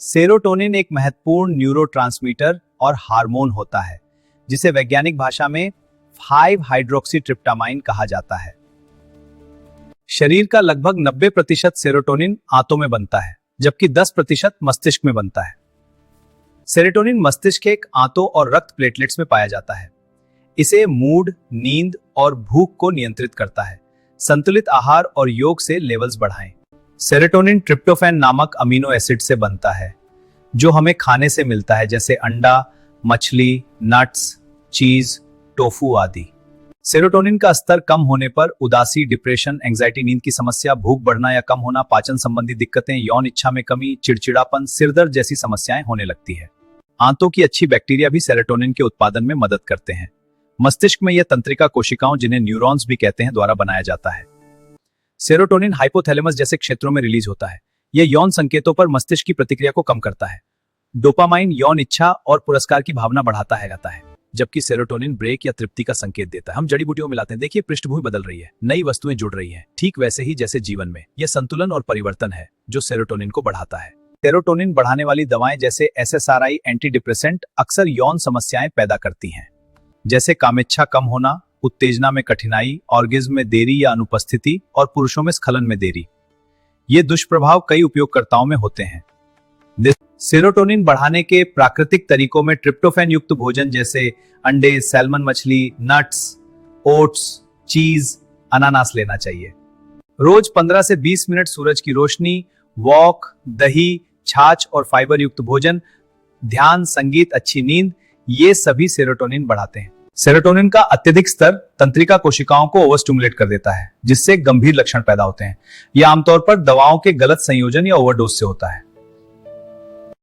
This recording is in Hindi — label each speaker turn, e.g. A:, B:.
A: सेरोटोनिन एक महत्वपूर्ण न्यूरोट्रांसमीटर और हार्मोन होता है जिसे वैज्ञानिक भाषा में 5 हाइड्रोक्सीट्रिप्टामाइन कहा जाता है। शरीर का लगभग 90% सेरोटोनिन आंतों में बनता है, जबकि 10% मस्तिष्क में बनता है। सेरोटोनिन मस्तिष्क के आंतों और रक्त प्लेटलेट्स में पाया जाता है। इसे मूड, नींद और भूख को नियंत्रित करता है। संतुलित आहार और योग से लेवल्स बढ़ाएं। सेरोटोनिन ट्रिप्टोफैन नामक अमीनो एसिड से बनता है, जो हमें खाने से मिलता है, जैसे अंडा, मछली, नट्स, चीज, टोफू आदि। सेरोटोनिन का स्तर कम होने पर उदासी, डिप्रेशन, एंजाइटी, नींद की समस्या, भूख बढ़ना या कम होना, पाचन संबंधी दिक्कतें, यौन इच्छा में कमी, चिड़चिड़ापन, सिरदर्द जैसी समस्याएं होने लगती है। आंतों की अच्छी बैक्टीरिया भी सेरोटोनिन के उत्पादन में मदद करते हैं। मस्तिष्क में यह तंत्रिका कोशिकाओं, जिन्हें न्यूरॉन्स भी कहते हैं, द्वारा बनाया जाता है। सेरोटोनिन हाइपोथैलेमस जैसे क्षेत्रों में रिलीज होता है। यह यौन संकेतों पर मस्तिष्क की प्रतिक्रिया को कम करता है। डोपामाइन यौन इच्छा और पुरस्कार की भावना बढ़ाता है, जबकि सेरोटोनिन ब्रेक या तृप्ति का संकेत देता है। हम जड़ी बूटियों मिलाते हैं, देखिए पृष्ठभूमि बदल रही है, नई वस्तुएं जुड़ रही हैं। ठीक वैसे ही जैसे जीवन में यह संतुलन और परिवर्तन है जो सेरोटोनिन को बढ़ाता है। सेरोटोनिन बढ़ाने वाली दवाएं जैसे SSRI, एंटी डिप्रेसेंट अक्सर यौन समस्याएं पैदा करती हैं, जैसे कामेच्छा कम होना, उत्तेजना में कठिनाई, ऑर्गेज्म में देरी या अनुपस्थिति और पुरुषों में स्खलन में देरी। ये दुष्प्रभाव कई उपयोगकर्ताओं में होते हैं। सेरोटोनिन बढ़ाने के प्राकृतिक तरीकों में ट्रिप्टोफैन युक्त भोजन जैसे अंडे, सैल्मन मछली, नट्स, ओट्स, चीज, अनानास लेना चाहिए। रोज 15 से 20 मिनट सूरज की रोशनी, वॉक, दही, छाछ और फाइबर युक्त भोजन, ध्यान, संगीत, अच्छी नींद, ये सभी सेरोटोनिन बढ़ाते हैं। सेरोटोनिन का अत्यधिक स्तर तंत्रिका कोशिकाओं को ओवरस्टिमुलेट कर देता है, जिससे गंभीर लक्षण पैदा होते हैं। यह आमतौर पर दवाओं के गलत संयोजन या ओवरडोज से होता है।